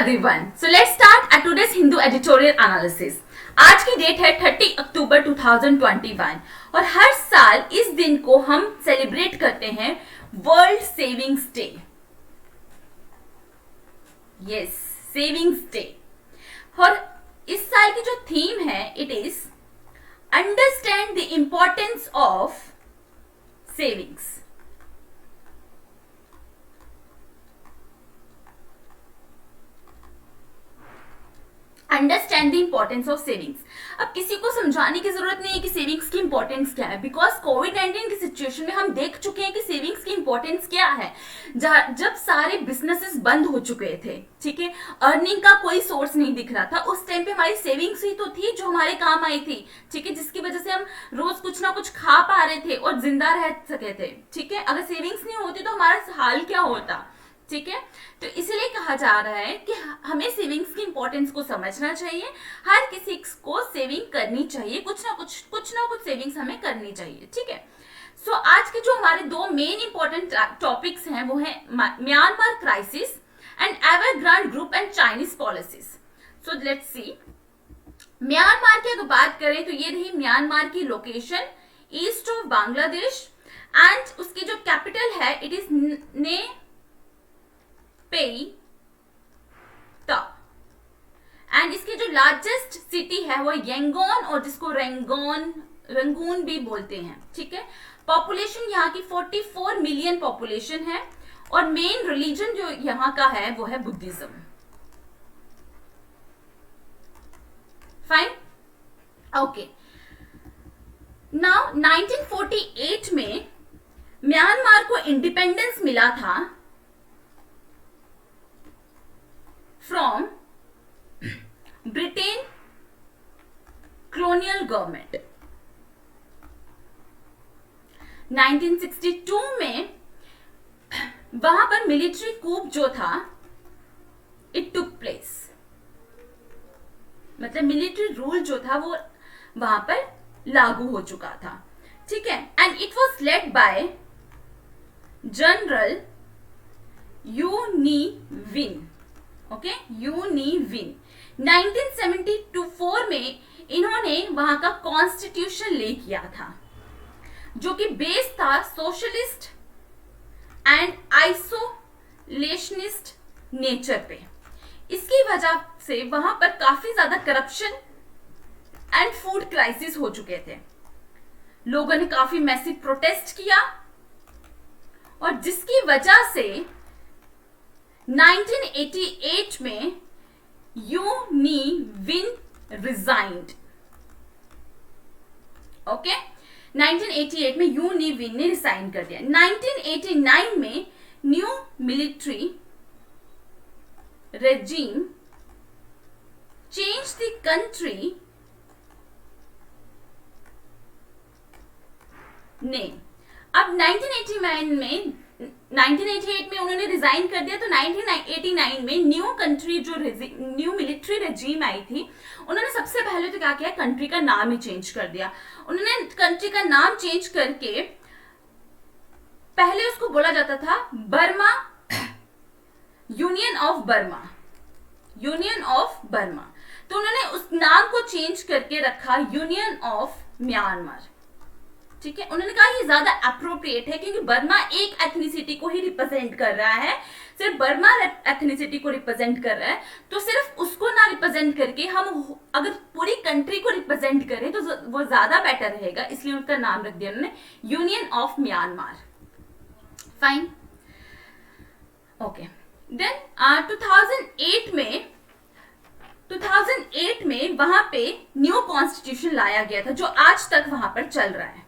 everyone. So let's start at today's Hindu editorial analysis. आज की date है 30 अक्टूबर 2021 और हर साल इस दिन को हम सेलिब्रेट करते हैं world savings day. Yes, savings day. और इस साल की जो थीम है it is understand the importance of savings. Understand the importance of savings. अब किसी को समझाने की जरूरत नहीं है कि सेविंग्स की इंपॉर्टेंस क्या है, बिकॉज कोविड-19 की सिचुएशन में हम देख चुके हैं कि सेविंग्स की इंपॉर्टेंस क्या है. जब सारे बिजनेसेस बंद हो चुके थे, ठीक है, अर्निंग का कोई सोर्स नहीं दिख रहा था, उस टाइम पे हमारी सेविंग्स ही तो थी जो हमारे काम आई थी, ठीक है, जिसकी वजह से हम रोज कुछ ना कुछ खा पा रहे थे और जिंदा रह सके थे. ठीक है, अगर सेविंग्स नहीं होती तो हमारा हाल क्या होता. ठीक है, तो इसलिए कहा जा रहा है कि हमें सेविंग्स की इंपॉर्टेंस को समझना चाहिए. हर किसी को सेविंग करनी चाहिए, कुछ ना कुछ सेविंग्स हमें करनी चाहिए. ठीक है, सो आज के जो हमारे दो मेन इंपॉर्टेंट टॉपिक्स हैं वो है Myanmar crisis and Evergrande group and Chinese policies. So let's see. Myanmar की अगर बात करें तो ये रही म्यांमार की location east of Bangladesh and उसकी जो कैपिटल है इट इज ने एंड इसकी जो लार्जेस्ट सिटी है वो यंगोन और जिसको रंगून भी बोलते हैं. ठीक है, पॉपुलेशन यहाँ की 44 मिलियन पॉपुलेशन है और मेन रिलीजन जो यहाँ का है वो है बुद्धिज्म. Fine, okay. नाउ 1948 में म्यांमार को इंडिपेंडेंस मिला था from Britain colonial government. 1962 में वहां पर मिलिट्री कूप जो था इट टुक प्लेस, मतलब मिलिट्री रूल जो था वो वहां पर लागू हो चुका था. ठीक है, and it was led by General U Ne Win. Okay, U Ne Win. 1974 में इन्होंने वहां का कॉन्स्टिट्यूशन ले किया था जो कि बेस था सोशलिस्ट एंड आइसोलेशनिस्ट नेचर पे. इसकी वजह से वहां पर काफी ज्यादा करप्शन एंड फूड क्राइसिस हो चुके थे. लोगों ने काफी मैसिव प्रोटेस्ट किया और जिसकी वजह से 1988 में U Ne Win resigned. Okay, 1988 में यू नी विन ने रिजाइन कर दिया. 1989 में new military regime change the country name. अब 1988 में उन्होंने रिजाइन कर दिया तो 1989 में न्यू मिलिट्री रेजीम आई थी. उन्होंने सबसे पहले तो क्या किया, कंट्री का नाम ही चेंज कर दिया. उन्होंने कंट्री का नाम चेंज करके पहले उसको बोला जाता था बर्मा, यूनियन ऑफ बर्मा. तो उन्होंने उस नाम को चेंज करके रखा यूनियन ऑफ म्यांमार. ठीक है, उन्होंने कहा ये ज्यादा अप्रोप्रिएट है क्योंकि बर्मा एक एथनिसिटी को ही रिप्रेजेंट कर रहा है, सिर्फ बर्मा एथनिसिटी को रिप्रेजेंट कर रहा है, तो सिर्फ उसको ना रिप्रेजेंट करके हम अगर पूरी कंट्री को रिप्रेजेंट करें तो वो ज्यादा बेटर रहेगा, इसलिए उनका नाम रख दिया उन्होंने Union of Myanmar. Fine, okay. Then 2008 में वहां पे न्यू कॉन्स्टिट्यूशन लाया गया था जो आज तक वहां पर चल रहा है.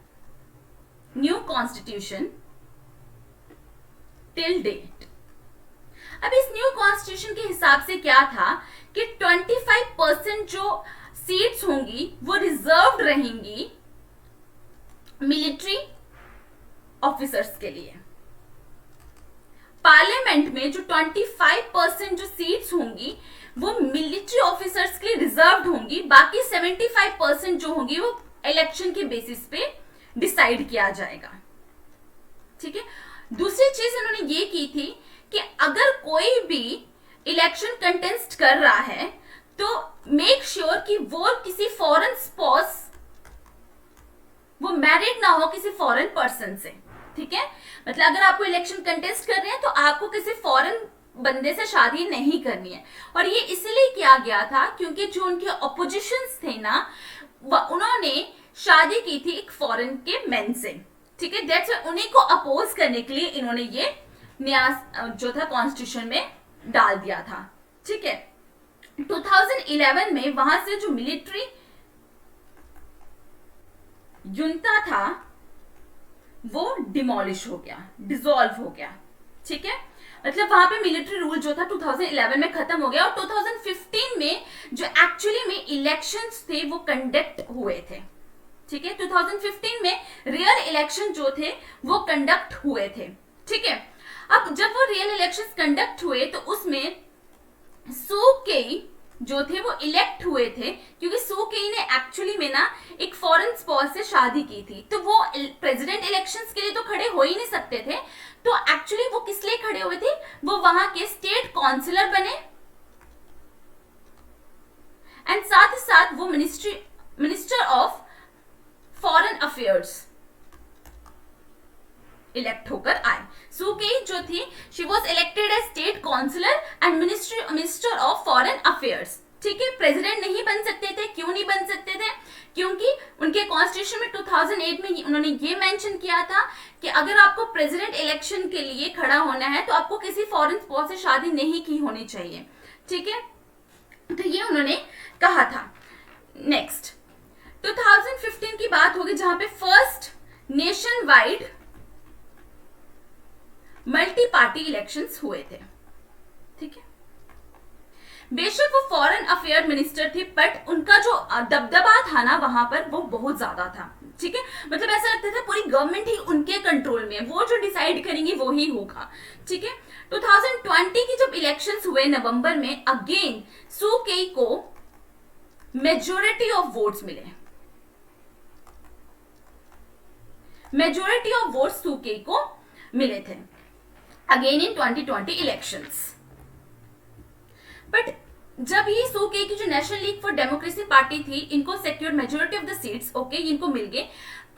New constitution till date. अब इस न्यू कॉन्स्टिट्यूशन के हिसाब से क्या था कि 25% जो सीट्स होंगी वो रिजर्व्ड रहेंगी मिलिट्री ऑफिसर्स के लिए. पार्लियामेंट में जो 25% जो सीट्स होंगी वो मिलिट्री ऑफिसर्स के लिए रिजर्व्ड होंगी, बाकी 75% जो होंगी वो इलेक्शन के बेसिस पे डिसाइड किया जाएगा. ठीक है, दूसरी चीज इन्होंने ये की थी कि अगर कोई भी इलेक्शन कंटेस्ट कर रहा है तो मेक श्योर कि वो किसी फॉरेन स्पाउस, वो मैरिड ना हो किसी फॉरेन पर्सन से, ठीक है। मतलब अगर आपको इलेक्शन कंटेस्ट कर रहे हैं तो आपको किसी फॉरेन बंदे से शादी नहीं करनी है। और ये इसलिए किया गया था क्योंकि जो उनके ऑपोजिशंस थे ना, उन्होंने शादी की थी एक फॉरेन के मेन से, ठीक है। दैट्स व्हाई उन्हीं को अपोज करने के लिए इन्होंने ये नया जो था कॉन्स्टिट्यूशन में डाल दिया था, ठीक है। 2011 में वहां से जो मिलिट्री जुंता था वो डिमोलिश हो गया, डिसॉल्व हो गया, ठीक है। मतलब वहां पे मिलिट्री रूल जो था 2011 में खत्म हो गया और 2015 में जो एक्चुअली में इलेक्शंस थे वो कंडक्ट हुए थे, ठीक है। 2015 में रियल इलेक्शन जो थे वो कंडक्ट हुए थे, ठीक है। अब जब वो रियल इलेक्शंस कंडक्ट हुए तो उसमें सू केई जो थे वो इलेक्ट हुए थे, क्योंकि सू केई ने एक्चुअली में ना एक फॉरेन स्पाउस से शादी की थी, तो वो प्रेसिडेंट इलेक्शंस के लिए तो खड़े हो ही नहीं सकते थे। तो एक्चुअली वो किस लिए खड़े हुए थे, वो वहां के स्टेट काउंसिलर बने एंड साथ ही साथ वो minister of foreign affairs elect होकर आए। सू केई जो थी she was elected as state counsellor and minister of foreign affairs, ठीक है। प्रेसिडेंट नहीं बन सकते थे, क्यों नहीं बन सकते थे, क्योंकि उनके कॉन्स्टिट्यूशन में 2008 में उन्होंने ये मेंशन किया था कि अगर आपको प्रेसिडेंट इलेक्शन के लिए खड़ा होना है तो आपको किसी फॉरेन स्पाउस से शादी नहीं की होनी चाहिए, ठीक है। तो ये उन्होंने कहा था। नेक्स्ट 2015 की बात होगी जहां पे first nation wide multi party elections हुए थे, ठीक है। बेशक वो फॉरेन अफेयर मिनिस्टर थे बट उनका जो दबदबा था ना वहां पर वो बहुत ज्यादा था, ठीक है। मतलब ऐसा लगता था पूरी गवर्नमेंट ही उनके कंट्रोल में है, वो जो डिसाइड करेंगे वो ही होगा, ठीक है। 2020 की जब इलेक्शंस हुए नवंबर में, अगेन सू केई को मेजोरिटी ऑफ वोट्स मिले, मेजोरिटी ऑफ वोट्स सू केई को मिले थे अगेन इन 2020 इलेक्शंस। बट जब ये सू केई की जो national league for democracy party थी, इनको secured majority of the seats, okay, इनको मिल गए।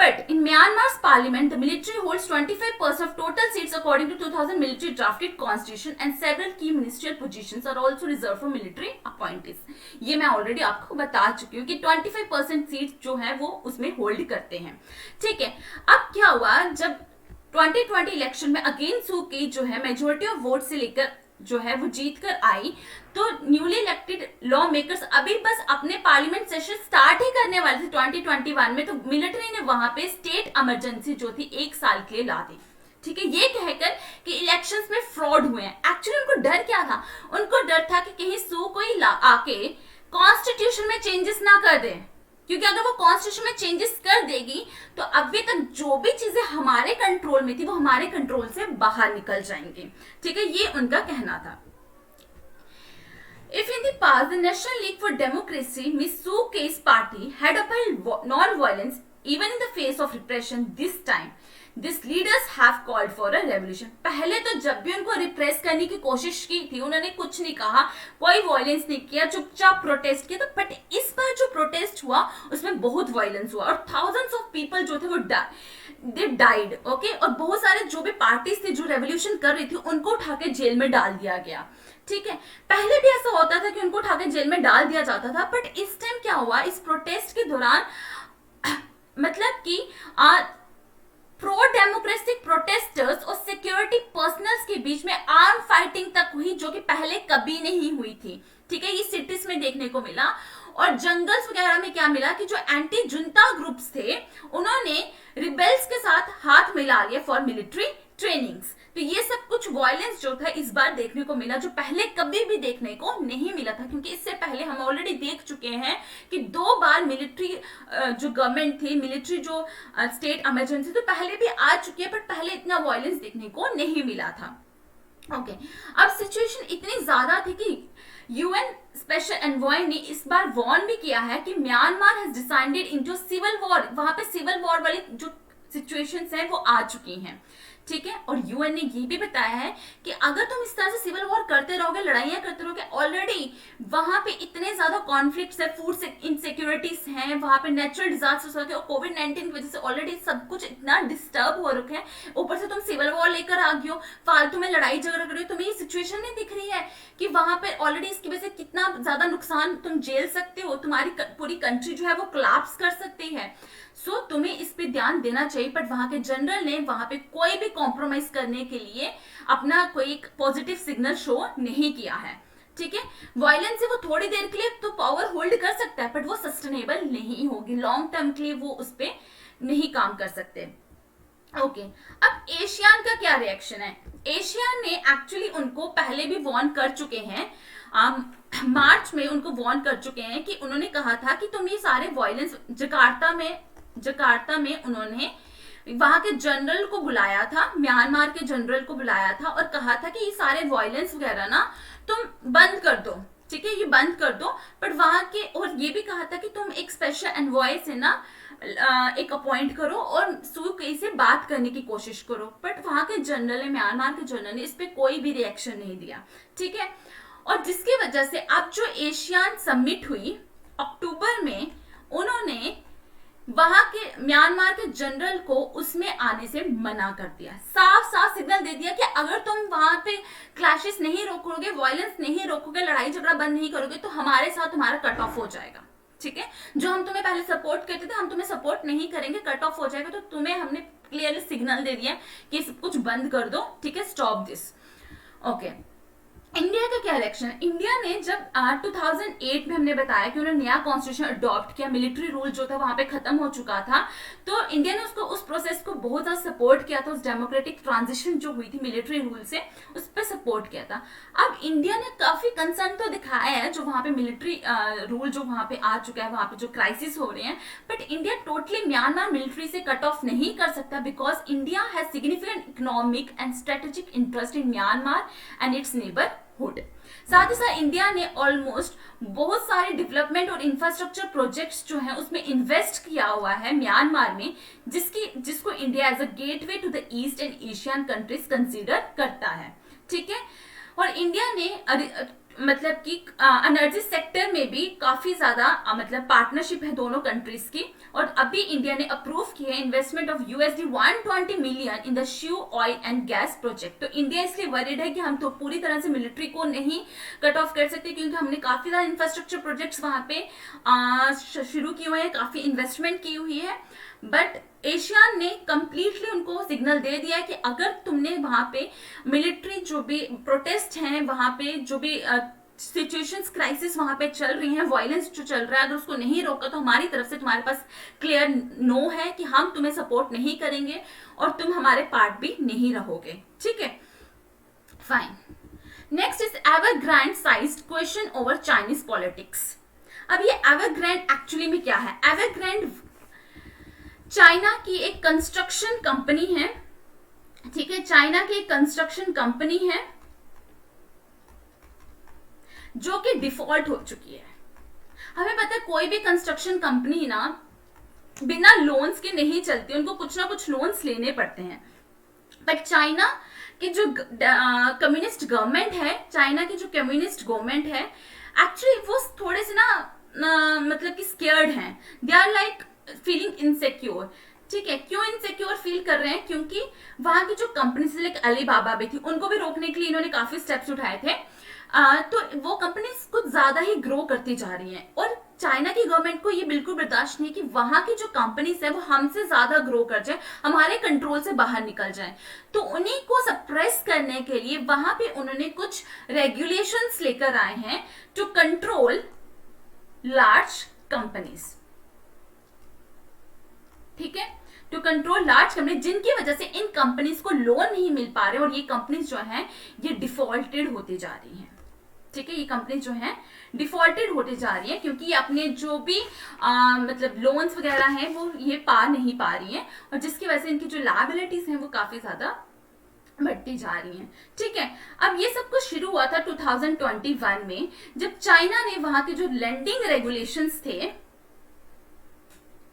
But in Myanmar's parliament the military holds 25% of total seats according to 2000 military drafted constitution and several key ministerial positions are also reserve for military appointees. ये मैं already आपको बता चुकी हूँ कि 25% सीट्स जो है वो उसमें होल्ड करते हैं, ठीक है। अब क्या हुआ, जब 2020 इलेक्शन में अगेन सू केई जो है मेजोरिटी ऑफ वोट से लेकर जो है वो जीत कर आई, तो न्यूली इलेक्टेड लॉ मेकर्स अभी बस अपने पार्लियामेंट सेशन स्टार्ट ही करने वाले थे 2021 में, तो मिलिट्री ने वहां पे स्टेट इमरजेंसी जो थी 1 साल के लिए ला दी, ठीक है। ये कहकर कि इलेक्शंस में फ्रॉड हुए हैं। एक्चुअली उनको डर क्या था, उनको डर था कि कहीं सू कोई आके कॉन्स्टिट्यूशन में चेंजेस ना कर दे, क्योंकि अगर वो कॉन्स्टिट्यूशन में चेंजेस कर देगी तो अभी तक जो भी चीजें हमारे कंट्रोल में थी वो हमारे कंट्रोल से बाहर निकल जाएंगी, ठीक है। ये उनका कहना था। If in the past the National League for Democracy, Ms. Suu Kyi's party had upheld non-violence even in the face of repression, this time these leaders have called for a revolution। पहले तो जब भी उनको repress करने की कोशिश की थी उन्होंने कुछ नहीं कहा, कोई वायलेंस नहीं किया, चुपचाप प्रोटेस्ट किया था। बट इस बार जो प्रोटेस्ट हुआ उसमें बहुत वायलेंस हुआ और थाउजेंड्स ऑफ पीपल जो थे वो दे डाइड, ओके। और बहुत सारे जो भी पार्टीज थी जो रेवोल्यूशन कर रही थी उनको उठा के जेल में डाल दिया गया, ठीक है। पहले भी ऐसा होता था कि उनको उठा के जेल में डाल दिया जाता था, बट इस टाइम क्या हुआ, इस प्रोटेस्ट के दौरान मतलब कि प्रो डेमोक्रेटिक प्रोटेस्टर्स और सिक्योरिटी पर्सनल्स के बीच में आर्म फाइटिंग तक हुई, जो कि पहले कभी नहीं हुई थी, ठीक है। ये सिटीज में देखने को मिला। और जंगल्स वगैरह में क्या मिला कि जो एंटी जुंता ग्रुप्स थे उन्होंने रिबेल्स के साथ हाथ मिला लिया फॉर मिलिट्री ट्रेनिंग्स। तो ये सब कुछ वायलेंस जो था इस बार देखने को मिला, जो पहले कभी भी देखने को नहीं मिला था, क्योंकि इससे पहले हम ऑलरेडी देख चुके हैं कि 2 बार मिलिट्री जो गवर्नमेंट थी, मिलिट्री जो स्टेट इमरजेंसी तो पहले भी आ चुकी है, बट पहले इतना वायलेंस देखने को नहीं मिला था, ओके। अब सिचुएशन इतनी ज्यादा थी कि यूएन स्पेशल एनवॉय ने इस बार वार्न भी किया है कि Myanmar has decided into civil war, वहां पे सिविल वॉर वाली जो सिचुएशंस हैं वो आ चुकी हैं, ठीक है। और यूएन ने ये भी बताया है कि अगर तुम इस तरह से सिविल वॉर करते रहोगे, लड़ाइयां करते रहोगे, ऑलरेडी वहां पे इतने ज्यादा कॉन्फ्लिक्ट्स है, फूड इनसिक्योरिटीज हैं, वहां पे नेचुरल डिजास्टर्स हो गए, और कोविड-19 की वजह से ऑलरेडी सब कुछ इतना डिस्टर्ब हो रखा है, ऊपर से तुम सिविल वॉर लेकर आ गई हो, फालतू में लड़ाई झगड़ा कर रही हो। तुम्हें ये सिचुएशन नहीं दिख रही है कि वहां पे ऑलरेडी इसकी वजह से कितना ज्यादा नुकसान तुम झेल सकते हो, तुम्हारी पूरी कंट्री जो है वो कोलैप्स कर सकती है। सो तुम्हें इस पे ध्यान देना चाहिए। बट वहां के जनरल ने वहां पे कोई भी कॉम्प्रोमाइज करने के लिए अपना कोई पॉजिटिव सिग्नल शो नहीं किया है, ठीक है। वायलेंस से वो थोड़ी देर के लिए तो पावर होल्ड कर सकता है, बट वो सस्टेनेबल नहीं होगी, लॉन्ग टर्म के लिए वो उस पर नहीं काम कर सकते। ओके अब एशियान का क्या रिएक्शन है? एशियान ने एक्चुअली उनको पहले भी वार्न कर चुके हैं, मार्च में उनको वार्न कर चुके हैं कि उन्होंने कहा था कि तुम ये सारे वायलेंस, जकार्ता में उन्होंने वहां के जनरल को बुलाया था, म्यांमार के जनरल को बुलाया था और कहा था कि ये सारे वायलेंस वगैरह ना तुम बंद कर दो, ठीक है, ये बंद कर दो। बट वहां के, और ये भी कहा था कि तुम एक स्पेशल एनवॉय से ना एक अपॉइंट करो और सुकी से बात करने की कोशिश करो। बट वहां के जनरल, म्यांमार के जनरल ने इस पे कोई भी रिएक्शन नहीं दिया, ठीक है। और जिसकी वजह से अब जो एशियान समिट हुई अक्टूबर में, उन्होंने वहां के म्यांमार के जनरल को उसमें आने से मना कर दिया, साफ साफ सिग्नल दे दिया कि अगर तुम वहां पे क्लैशेस नहीं रोकोगे, वायलेंस नहीं रोकोगे, लड़ाई झगड़ा बंद नहीं करोगे तो हमारे साथ तुम्हारा कट ऑफ हो जाएगा, ठीक है। जो हम तुम्हें पहले सपोर्ट करते थे हम तुम्हें सपोर्ट नहीं करेंगे, कट ऑफ हो जाएगा। तो तुम्हें हमने क्लियरली सिग्नल दे दिया कि सब कुछ बंद कर दो, ठीक है, स्टॉप दिस। ओके, इंडिया का क्या रिएक्शन? इंडिया ने जब 2008 में हमने बताया कि उन्होंने नया कॉन्स्टिट्यूशन अडॉप्ट किया, मिलिट्री रूल जो था वहां पे खत्म हो चुका था, तो इंडिया ने उसको, उस प्रोसेस को बहुत ज्यादा सपोर्ट किया था, उस डेमोक्रेटिक ट्रांजिशन जो हुई थी मिलिट्री रूल से, उस पर सपोर्ट किया था। अब इंडिया ने काफी कंसर्न तो दिखाया है जो वहां पे मिलिट्री रूल जो वहां पे आ चुका है, वहां पे जो क्राइसिस हो रहे हैं, but India totally Myanmar military से कट ऑफ नहीं कर सकता, because India has significant economic and strategic interest in Myanmar and it's neighbour. साथ ही साथ इंडिया ने ऑलमोस्ट बहुत सारे डेवलपमेंट और इंफ्रास्ट्रक्चर प्रोजेक्ट्स जो हैं उसमें इन्वेस्ट किया हुआ है म्यांमार में, जिसको India as a gateway to the East and Asian countries consider करता है, ठीक है। और इंडिया ने मतलब कि एनर्जी सेक्टर में भी काफी ज्यादा मतलब पार्टनरशिप है दोनों कंट्रीज की, और अभी इंडिया ने अप्रूव किया है investment of $120 million in the Shwe oil and gas project. तो इंडिया इसलिए वरीड है कि हम तो पूरी तरह से मिलिट्री को नहीं कट ऑफ कर सकते, क्योंकि हमने काफी ज्यादा इंफ्रास्ट्रक्चर प्रोजेक्ट्स वहां पे शुरू किए हुए हैं, काफी इन्वेस्टमेंट की हुई है। बट एशियान ने कंप्लीटली उनको सिग्नल दे दिया कि अगर तुमने वहां पे मिलिट्री जो भी प्रोटेस्ट हैं, वहां पे जो भी सिचुएशंस, क्राइसिस वहां पे चल रही हैं, वायलेंस जो चल रहा है, अगर उसको नहीं रोका तो हमारी तरफ से तुम्हारे पास क्लियर नो है कि हम तुम्हें सपोर्ट नहीं करेंगे और तुम हमारे पार्ट भी नहीं रहोगे, ठीक है, fine. Next is Evergrande sized question over Chinese politics. अब ये एवरग्रैंड एक्चुअली में क्या है? एवरग्रैंड चाइना की एक कंस्ट्रक्शन कंपनी है, ठीक है, चाइना की एक कंस्ट्रक्शन कंपनी है जो कि डिफॉल्ट हो चुकी है। हमें पता है कोई भी कंस्ट्रक्शन कंपनी ना बिना लोन्स के नहीं चलती, उनको कुछ ना कुछ लोन्स लेने पड़ते हैं। बट चाइना की जो कम्युनिस्ट गवर्नमेंट है, चाइना की जो कम्युनिस्ट गवर्नमेंट है, एक्चुअली वो थोड़े से ना मतलब कि स्केयर्ड हैं, they are like feeling insecure, ठीक है। क्यों इनसिक्योर फील कर रहे हैं? क्योंकि वहां की जो कंपनीज लाइक अलीबाबा भी थी, उनको भी रोकने के लिए इन्होंने काफी स्टेप्स उठाए थे, तो वो कंपनीज कुछ ज्यादा ही ग्रो करती जा रही हैं, और चाइना की गवर्नमेंट को ये बिल्कुल बर्दाश्त नहीं कि वहां की जो कंपनीज है वो हमसे ज्यादा ग्रो कर जाए, हमारे कंट्रोल से बाहर निकल जाए। तो उन्हीं को सप्रेस करने के लिए वहां पे उन्होंने कुछ रेगुलेशंस लेकर आए हैं टू कंट्रोल लार्ज कंपनीज, ठीक है, टू कंट्रोल लार्ज कंपनी, जिनकी वजह से इन कंपनीज को लोन नहीं मिल पा रहे और ये कंपनीज जो हैं ये डिफॉल्टेड होती जा रही हैं, ठीक है, ये कंपनी जो है डिफॉल्टेड होती जा रही है, क्योंकि ये अपने जो भी मतलब लोन्स वगैरह हैं वो ये पा नहीं पा रही हैं, और जिसकी वजह से इनकी जो लायबिलिटीज हैं वो काफी ज्यादा बढ़ती जा रही हैं, ठीक है। अब ये सब कुछ शुरू हुआ था 2021 में, जब चाइना ने वहां के जो लेंडिंग रेगुलेशंस थे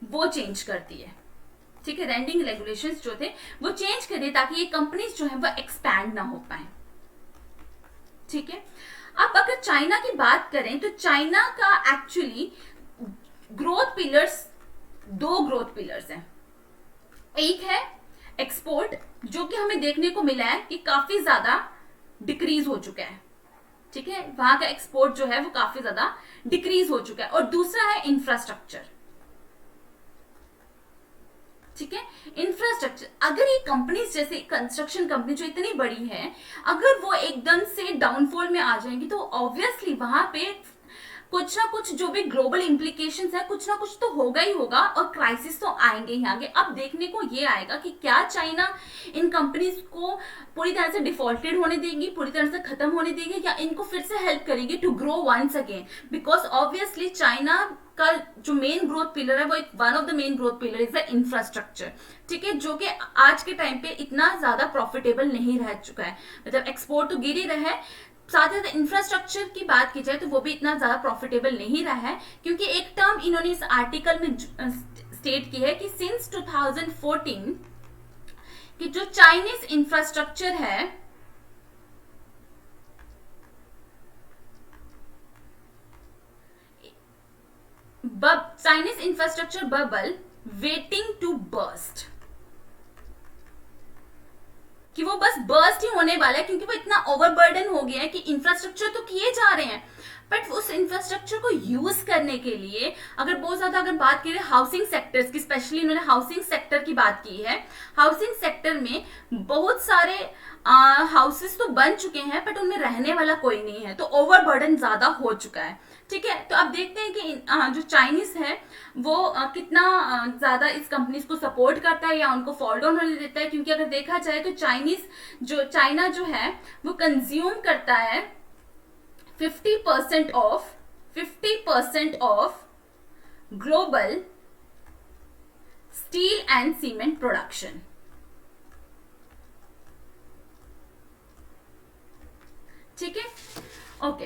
वो चेंज कर दिए, ठीक है, रेंडिंग रेगुलेशंस जो थे वो चेंज कर दिए ताकि ये कंपनीज जो है वो एक्सपैंड ना हो पाए। ठीक है, अब अगर चाइना की बात करें तो चाइना का actually growth pillars, 2 growth pillars हैं। एक है एक्सपोर्ट, जो कि हमें देखने को मिला है कि काफी ज्यादा डिक्रीज हो चुका है। ठीक है, वहां का एक्सपोर्ट जो है वो काफी ज्यादा डिक्रीज हो चुका है। और दूसरा है इंफ्रास्ट्रक्चर। ठीक है, इंफ्रास्ट्रक्चर, अगर ये कंपनीज जैसे कंस्ट्रक्शन कंपनी जो इतनी बड़ी है, अगर वो एकदम से डाउनफॉल में आ जाएंगी तो ऑब्वियसली वहां पे कुछ ना कुछ जो भी ग्लोबल इम्प्लीकेशंस है, कुछ ना कुछ तो होगा ही होगा और क्राइसिस तो आएंगे ही आगे। अब देखने को ये आएगा कि क्या चाइना इन कंपनीज को पूरी तरह से डिफॉल्टेड होने देगी, पूरी तरह से खत्म होने देगी, या इनको फिर से हेल्प करेगी to grow once again. Because obviously China का जो मेन ग्रोथ पिलर है वो एक one of the main growth pillar is the infrastructure. ठीक है, जो कि आज के टाइम पे इतना ज्यादा प्रॉफिटेबल नहीं रह चुका है। मतलब एक्सपोर्ट तो गिर ही रहा है, साथ ही साथ इंफ्रास्ट्रक्चर की बात की जाए तो वो भी इतना ज्यादा प्रॉफिटेबल नहीं रहा है, क्योंकि एक टर्म इन्होंने इस आर्टिकल में स्टेट की है कि सिंस 2014 कि जो चाइनीज इंफ्रास्ट्रक्चर है Chinese infrastructure bubble waiting to burst, कि वो बस बर्स्ट ही होने वाला है, क्योंकि वो इतना ओवरबर्डन हो गया है कि इंफ्रास्ट्रक्चर तो किए जा रहे हैं, बट उस इंफ्रास्ट्रक्चर को यूज करने के लिए अगर बहुत ज्यादा अगर बात करें हाउसिंग सेक्टर्स की, स्पेशली इन्होंने हाउसिंग सेक्टर की बात की है। हाउसिंग सेक्टर में बहुत सारे हाउसेस तो बन चुके हैं बट उनमें रहने वाला कोई नहीं है, तो ओवरबर्डन ज्यादा हो चुका है। ठीक है, तो अब देखते हैं कि जो चाइनीज है वो कितना ज्यादा इस कंपनीज को सपोर्ट करता है या उनको फॉल डाउन होने देता है, क्योंकि अगर देखा जाए तो चाइना जो है वो कंज्यूम करता है 50% of global steel and cement production. ठीक है, ओके।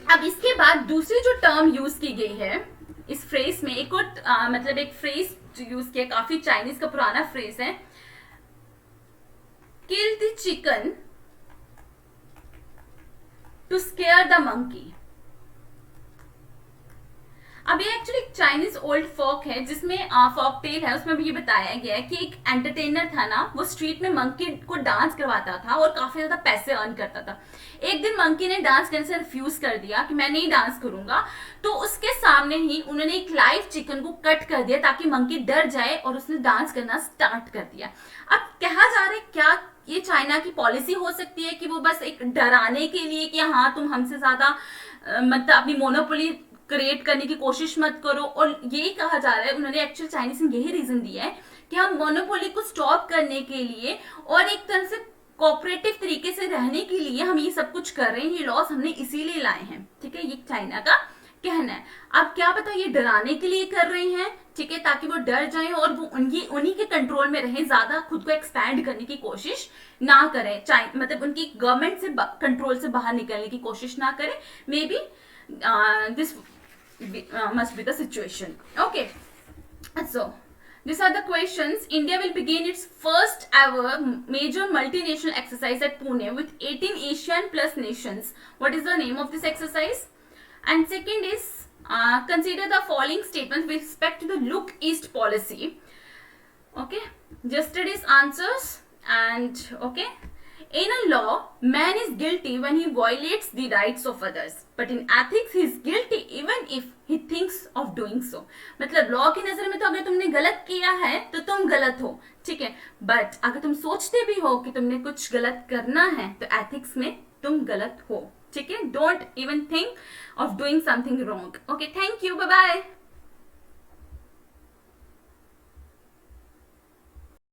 अब इसके बाद दूसरी जो टर्म यूज की गई है इस फ्रेज में, एक और मतलब एक फ्रेज यूज किया, काफी चाइनीज का पुराना फ्रेज है, kill the chicken to scare the monkey. अब ये एक्चुअली चाइनीज ओल्ड फोक है, जिसमें फोक टेल है, उसमें भी ये बताया गया है कि एक एंटरटेनर था ना, वो स्ट्रीट में मंकी को डांस करवाता था और काफी ज्यादा पैसे अर्न करता था। एक दिन मंकी ने डांस करने से रिफ्यूज कर दिया कि मैं नहीं डांस करूंगा, तो उसके सामने ही उन्होंने एक लाइव चिकन को कट कर दिया ताकि मंकी डर जाए और उसने डांस करना स्टार्ट कर दिया। अब कहा जा रहा है क्या ये चाइना की पॉलिसी हो सकती है कि वो बस एक डराने के लिए कि हाँ तुम हमसे ज्यादा मतलब अपनी मोनोपोली क्रिएट करने की कोशिश मत करो, और यही कहा जा रहा है, उन्होंने एक्चुअल चाइनीज ने यही रीजन दिया है कि हम मोनोपोली को स्टॉप करने के लिए और एक तरह से कोऑपरेटिव तरीके से रहने के लिए हम ये सब कुछ कर रहे हैं, ये लॉस हमने इसीलिए लाए हैं। ठीक है, ये चाइना का कहना है। अब क्या पता ये डराने के लिए कर रहे हैं, ठीक है, ताकि वो डर जाएं और वो उन्हीं के कंट्रोल में रहे, ज्यादा खुद को एक्सपैंड करने की कोशिश ना करें, मतलब उनकी गवर्नमेंट से कंट्रोल से बाहर निकलने की कोशिश ना करें। May be this must be the situation. Okay, so these are the questions. India will begin its first ever major multinational exercise at Pune with 18 Asian plus nations. What is the name of this exercise? And second is consider the following statements with respect to the Look East policy. Okay, yesterday's answers. And okay, in a law, man is guilty when he violates the rights of others, but in ethics he is guilty even if he thinks of doing so. मतलब law की नजर में तो अगर तुमने गलत किया है तो तुम गलत हो, ठीक है, बट अगर तुम सोचते भी हो कि तुमने कुछ गलत करना है तो एथिक्स में तुम गलत हो। ठीक है, don't even think of doing something wrong. Okay, thank you, bye bye.